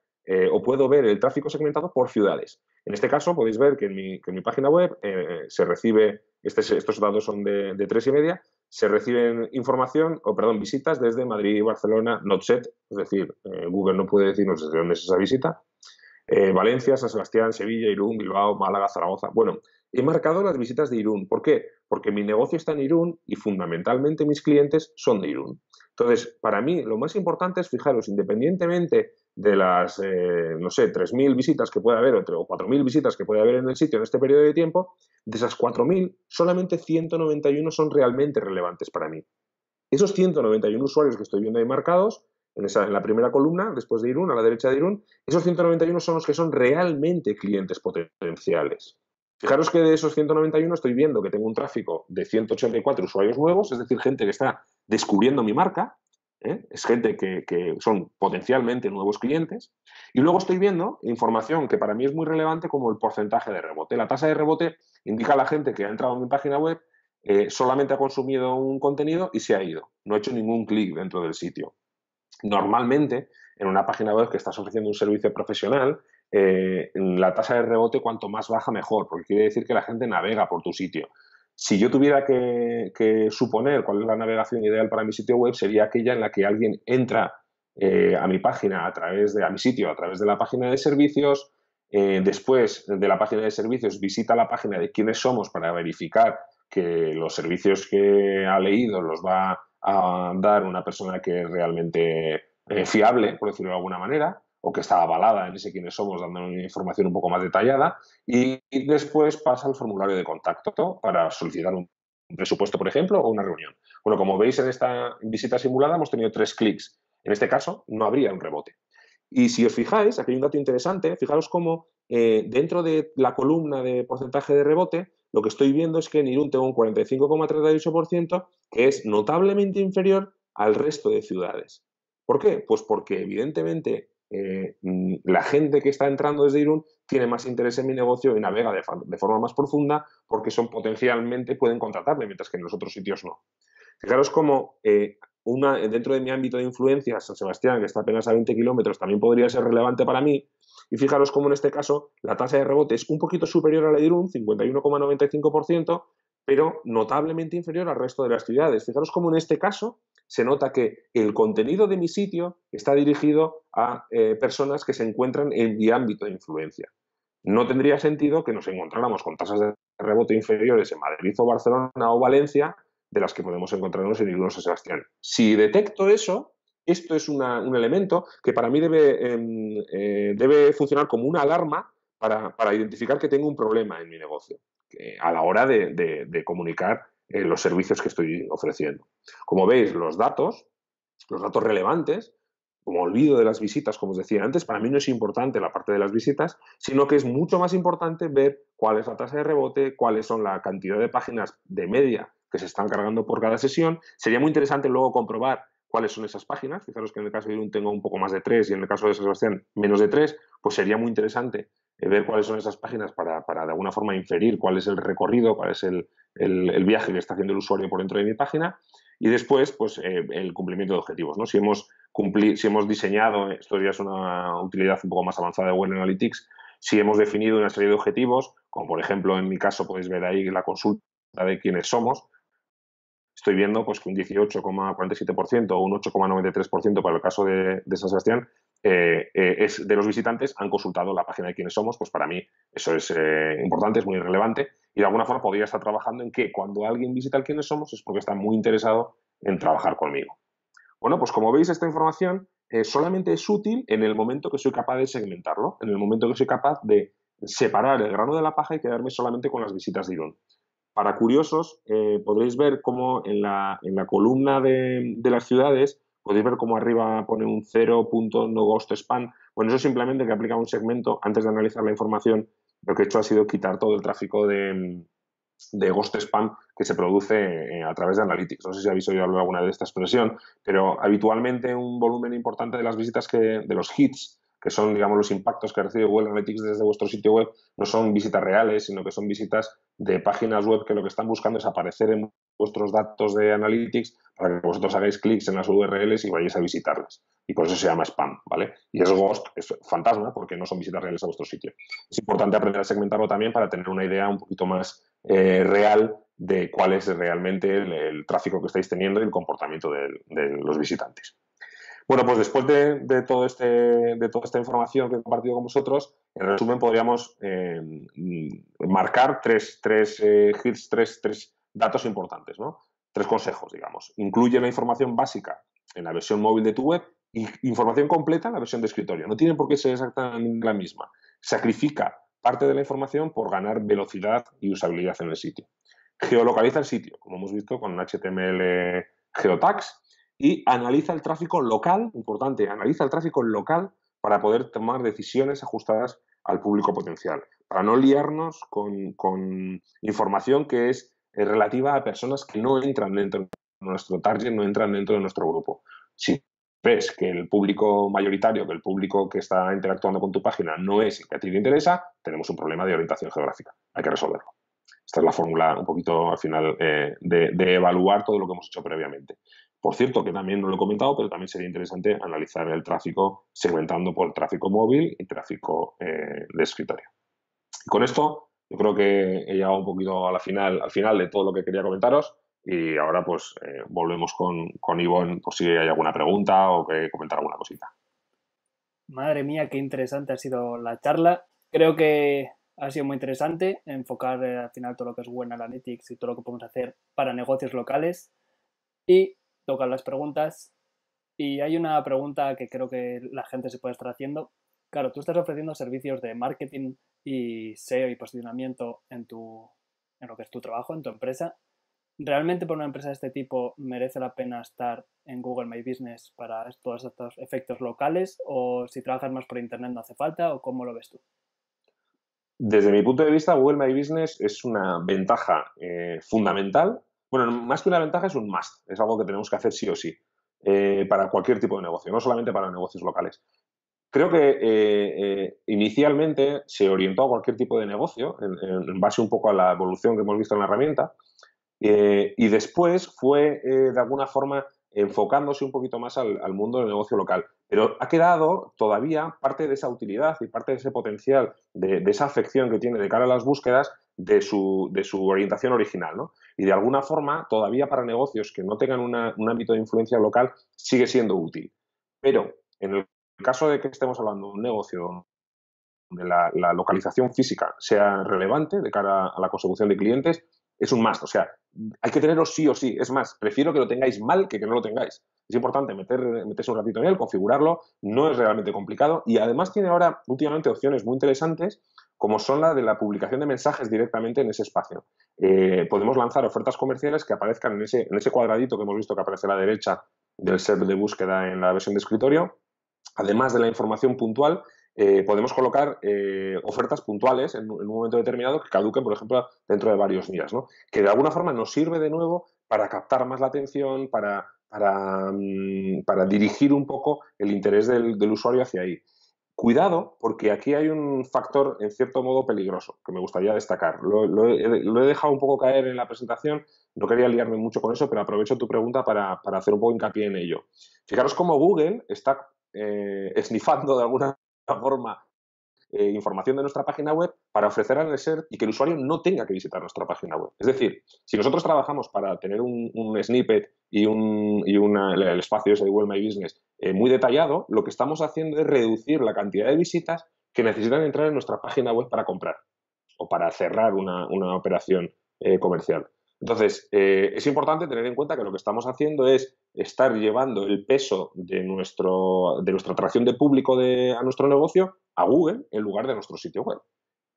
o puedo ver el tráfico segmentado por ciudades. En este caso podéis ver que en mi página web se recibe, estos datos son de 3,5, se reciben visitas desde Madrid, Barcelona, not set, es decir, Google no puede decirnos desde dónde es esa visita, Valencia, San Sebastián, Sevilla, Irún, Bilbao, Málaga, Zaragoza. Bueno, he marcado las visitas de Irún. ¿Por qué? Porque mi negocio está en Irún y fundamentalmente mis clientes son de Irún. Entonces, para mí lo más importante es, fijaros, independientemente de las, 3.000 visitas que pueda haber o 4.000 visitas que puede haber en el sitio en este periodo de tiempo, de esas 4.000, solamente 191 son realmente relevantes para mí. Esos 191 usuarios que estoy viendo ahí marcados, en la primera columna, después de Irún, a la derecha de Irún, esos 191 son los que son realmente clientes potenciales. Fijaros que de esos 191 estoy viendo que tengo un tráfico de 184 usuarios nuevos, es decir, gente que está descubriendo mi marca, es gente que son potencialmente nuevos clientes, y luego estoy viendo información que para mí es muy relevante como el porcentaje de rebote. La tasa de rebote indica a la gente que ha entrado en mi página web, solamente ha consumido un contenido y se ha ido, no ha hecho ningún clic dentro del sitio. Normalmente, en una página web que estás ofreciendo un servicio profesional, la tasa de rebote cuanto más baja mejor, porque quiere decir que la gente navega por tu sitio. Si yo tuviera que suponer cuál es la navegación ideal para mi sitio web, sería aquella en la que alguien entra a mi página a mi sitio a través de la página de servicios, después de la página de servicios visita la página de quiénes somos para verificar que los servicios que ha leído los va a dar una persona que es realmente fiable, por decirlo de alguna manera, o que está avalada en ese quiénes somos, dando una información un poco más detallada, y después pasa al formulario de contacto para solicitar un presupuesto, por ejemplo, o una reunión. Bueno, como veis en esta visita simulada hemos tenido 3 clics. En este caso no habría un rebote. Y si os fijáis, aquí hay un dato interesante, fijaros cómo dentro de la columna de porcentaje de rebote, lo que estoy viendo es que en Irún tengo un 45,38%, que es notablemente inferior al resto de ciudades. ¿Por qué? Pues porque evidentemente la gente que está entrando desde Irún tiene más interés en mi negocio y navega de forma más profunda porque potencialmente pueden contratarme, mientras que en los otros sitios no. Fijaros cómo dentro de mi ámbito de influencia, San Sebastián, que está apenas a 20 kilómetros, también podría ser relevante para mí. Y fijaros cómo en este caso la tasa de rebote es un poquito superior a la de Irún, 51,95%, pero notablemente inferior al resto de las ciudades. Fijaros cómo en este caso se nota que el contenido de mi sitio está dirigido a personas que se encuentran en mi ámbito de influencia. No tendría sentido que nos encontráramos con tasas de rebote inferiores en Madrid o Barcelona o Valencia de las que podemos encontrarnos en Irún o San Sebastián. Si detecto eso, esto es un elemento que para mí debe funcionar como una alarma para identificar que tengo un problema en mi negocio a la hora de comunicar los servicios que estoy ofreciendo. Como veis, los datos relevantes, como olvido de las visitas, como os decía antes, para mí no es importante la parte de las visitas, sino que es mucho más importante ver cuál es la tasa de rebote, cuáles son la cantidad de páginas de media que se están cargando por cada sesión. Sería muy interesante luego comprobar cuáles son esas páginas. Fijaros que en el caso de Irún tengo un poco más de 3 y en el caso de San Sebastián menos de 3, pues sería muy interesante ver cuáles son esas páginas para de alguna forma inferir cuál es el recorrido, cuál es el viaje que está haciendo el usuario por dentro de mi página. Y después, pues, el cumplimiento de objetivos, ¿no? Si hemos diseñado, esto ya es una utilidad un poco más avanzada de Google Analytics, si hemos definido una serie de objetivos, como por ejemplo en mi caso podéis ver ahí la consulta de quiénes somos, estoy viendo pues, que un 18,47% o un 8,93% para el caso de San Sebastián es de los visitantes han consultado la página de quiénes somos, pues para mí eso es importante, es muy relevante y de alguna forma podría estar trabajando en que cuando alguien visita el quiénes somos es porque está muy interesado en trabajar conmigo. Bueno, pues como veis esta información solamente es útil en el momento que soy capaz de segmentarlo, en el momento que soy capaz de separar el grano de la paja y quedarme solamente con las visitas de Irún. para curiosos, podréis ver cómo en la columna de las ciudades, podéis ver cómo arriba pone un 0.no ghost spam. Bueno, eso simplemente que aplica un segmento antes de analizar la información. Lo que he hecho ha sido quitar todo el tráfico de ghost spam que se produce a través de Analytics. No sé si habéis oído hablar alguna vez de esta expresión, pero habitualmente un volumen importante de las visitas de los hits, que son, digamos, los impactos que recibe Google Analytics desde vuestro sitio web, no son visitas reales, sino que son visitas de páginas web que lo que están buscando es aparecer en vuestros datos de Analytics para que vosotros hagáis clics en las URLs y vayáis a visitarlas. Y por eso se llama spam, ¿vale? Y es ghost, es fantasma, porque no son visitas reales a vuestro sitio. Es importante aprender a segmentarlo también para tener una idea un poquito más real de cuál es realmente el tráfico que estáis teniendo y el comportamiento de los visitantes. Bueno, pues después de toda esta información que he compartido con vosotros, en resumen podríamos marcar tres hits, tres datos importantes, ¿no? Tres consejos, digamos. Incluye la información básica en la versión móvil de tu web y información completa en la versión de escritorio. No tiene por qué ser exactamente la misma. Sacrifica parte de la información por ganar velocidad y usabilidad en el sitio. Geolocaliza el sitio, como hemos visto con HTML Geotags, y analiza el tráfico local, importante, analiza el tráfico local para poder tomar decisiones ajustadas al público potencial, para no liarnos con información que es relativa a personas que no entran dentro de nuestro target, no entran dentro de nuestro grupo. Si ves que el público mayoritario, que el público que está interactuando con tu página no es el que a ti te interesa, tenemos un problema de orientación geográfica. Hay que resolverlo. Esta es la fórmula un poquito al final de evaluar todo lo que hemos hecho previamente. Por cierto, que también no lo he comentado, pero también sería interesante analizar el tráfico segmentando por tráfico móvil y tráfico de escritorio. Y con esto, yo creo que he llegado un poquito al final de todo lo que quería comentaros y ahora pues volvemos con Ivonne por si hay alguna pregunta o que comentar alguna cosita. Madre mía, qué interesante ha sido la charla. Creo que ha sido muy interesante enfocar al final todo lo que es Google Analytics y todo lo que podemos hacer para negocios locales. Y tocan las preguntas. Y hay una pregunta que creo que la gente se puede estar haciendo. Claro, tú estás ofreciendo servicios de marketing y SEO y posicionamiento en lo que es tu trabajo, en tu empresa. ¿Realmente por una empresa de este tipo merece la pena estar en Google My Business para todos estos efectos locales? ¿O si trabajas más por internet no hace falta? ¿O cómo lo ves tú? Desde mi punto de vista, Google My Business es una ventaja fundamental. Bueno, más que una ventaja, es un must. Es algo que tenemos que hacer sí o sí para cualquier tipo de negocio, no solamente para negocios locales. Creo que inicialmente se orientó a cualquier tipo de negocio en base un poco a la evolución que hemos visto en la herramienta y después fue de alguna forma enfocándose un poquito más al mundo del negocio local. Pero ha quedado todavía parte de esa utilidad y parte de ese potencial, de esa afección que tiene de cara a las búsquedas de su orientación original, ¿no? Y de alguna forma, todavía para negocios que no tengan un ámbito de influencia local, sigue siendo útil. Pero en el caso de que estemos hablando de un negocio donde la localización física sea relevante de cara a la consecución de clientes, es un must. O sea, hay que tenerlo sí o sí. Es más, prefiero que lo tengáis mal que no lo tengáis. Es importante meterse un ratito en él, configurarlo, no es realmente complicado y además tiene ahora últimamente opciones muy interesantes como son la de la publicación de mensajes directamente en ese espacio. Podemos lanzar ofertas comerciales que aparezcan en ese cuadradito que hemos visto que aparece a la derecha del SERP de búsqueda en la versión de escritorio, además de la información puntual. Podemos colocar ofertas puntuales en un momento determinado que caduquen, por ejemplo, dentro de varios días, ¿no? Que de alguna forma nos sirve de nuevo para captar más la atención, para dirigir un poco el interés del usuario hacia ahí. Cuidado, porque aquí hay un factor, en cierto modo, peligroso, que me gustaría destacar. Lo he dejado un poco caer en la presentación, no quería liarme mucho con eso, pero aprovecho tu pregunta para hacer un poco hincapié en ello. Fijaros cómo Google está esnifando de alguna forma información de nuestra página web para ofrecer al SERP y que el usuario no tenga que visitar nuestra página web. Es decir, si nosotros trabajamos para tener un snippet y el espacio ese de Google My Business muy detallado, lo que estamos haciendo es reducir la cantidad de visitas que necesitan entrar en nuestra página web para comprar o para cerrar una operación comercial. Entonces, es importante tener en cuenta que lo que estamos haciendo es estar llevando el peso de nuestra atracción de público a nuestro negocio a Google en lugar de a nuestro sitio web.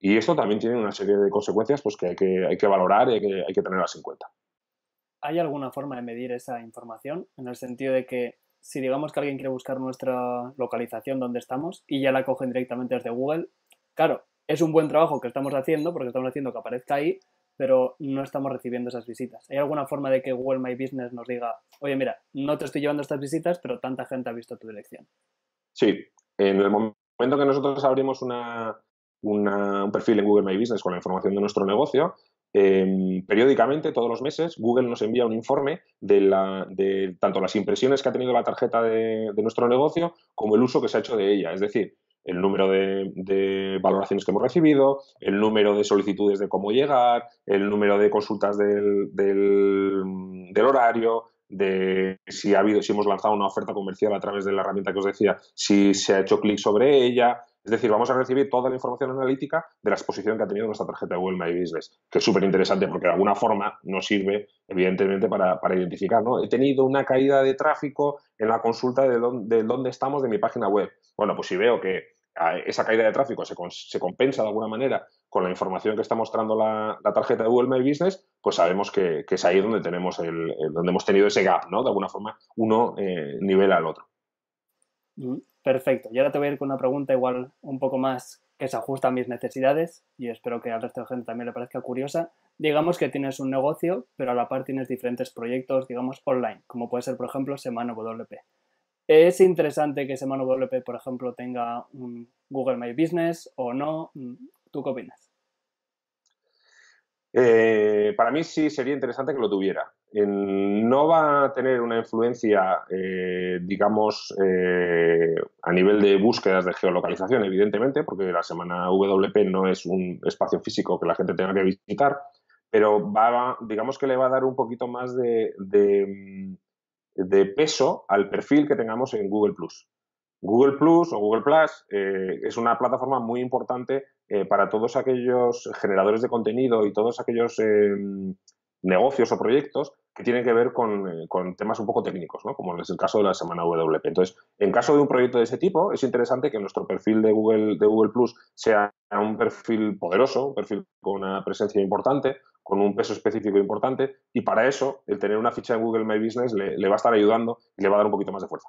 Y esto también tiene una serie de consecuencias pues, que hay que valorar y hay que tenerlas en cuenta. ¿Hay alguna forma de medir esa información? En el sentido de que si digamos que alguien quiere buscar nuestra localización donde estamos y ya la cogen directamente desde Google, claro, es un buen trabajo que estamos haciendo porque estamos haciendo que aparezca ahí, pero no estamos recibiendo esas visitas. ¿Hay alguna forma de que Google My Business nos diga, oye, mira, no te estoy llevando estas visitas, pero tanta gente ha visto tu dirección? Sí, en el momento que nosotros abrimos un perfil en Google My Business con la información de nuestro negocio, periódicamente, todos los meses, Google nos envía un informe de tanto las impresiones que ha tenido la tarjeta de nuestro negocio como el uso que se ha hecho de ella. Es decir, el número de valoraciones que hemos recibido, el número de solicitudes de cómo llegar, el número de consultas del horario, de si hemos lanzado una oferta comercial a través de la herramienta que os decía, si se ha hecho clic sobre ella. Es decir, vamos a recibir toda la información analítica de la exposición que ha tenido nuestra tarjeta de Google My Business, que es súper interesante porque de alguna forma nos sirve, evidentemente, para identificar, ¿no? He tenido una caída de tráfico en la consulta de dónde estamos de mi página web. Bueno, pues si veo que esa caída de tráfico se compensa de alguna manera con la información que está mostrando la tarjeta de Google My Business, pues sabemos que es ahí donde tenemos donde hemos tenido ese gap, ¿no? De alguna forma, uno nivela al otro. Perfecto. Y ahora te voy a ir con una pregunta igual un poco más que se ajusta a mis necesidades y espero que al resto de gente también le parezca curiosa. Digamos que tienes un negocio, pero a la par tienes diferentes proyectos, digamos, online, como puede ser, por ejemplo, Semana WP. ¿Es interesante que Semana WP, por ejemplo, tenga un Google My Business o no? ¿Tú qué opinas? Para mí sí sería interesante que lo tuviera. No va a tener una influencia, digamos, a nivel de búsquedas de geolocalización, evidentemente, porque la semana WP no es un espacio físico que la gente tenga que visitar, pero digamos que le va a dar un poquito más de peso al perfil que tengamos en Google Plus. Google Plus o Google Plus es una plataforma muy importante para todos aquellos generadores de contenido y todos aquellos negocios o proyectos que tienen que ver con temas un poco técnicos, ¿no? Como es el caso de la semana WP. Entonces, en caso de un proyecto de ese tipo, es interesante que nuestro perfil de Google Plus sea un perfil poderoso, un perfil con una presencia importante, con un peso específico importante, y para eso, el tener una ficha en Google My Business le va a estar ayudando y le va a dar un poquito más de fuerza.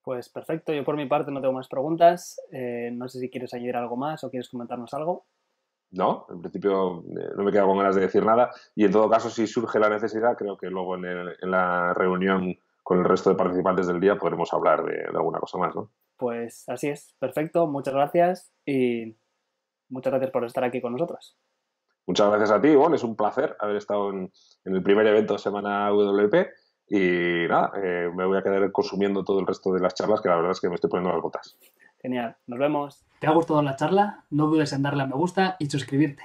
Pues perfecto, yo por mi parte no tengo más preguntas. No sé si quieres añadir algo más o quieres comentarnos algo. No, en principio no me quedo con ganas de decir nada y en todo caso si surge la necesidad creo que luego en la reunión con el resto de participantes del día podremos hablar de alguna cosa más, ¿no? Pues así es, perfecto, muchas gracias y muchas gracias por estar aquí con nosotros. Muchas gracias a ti, Ivonne, es un placer haber estado en el primer evento de Semana WP y nada, me voy a quedar consumiendo todo el resto de las charlas que la verdad es que me estoy poniendo las botas. Genial, nos vemos. ¿Te ha gustado la charla? No dudes en darle a me gusta y suscribirte.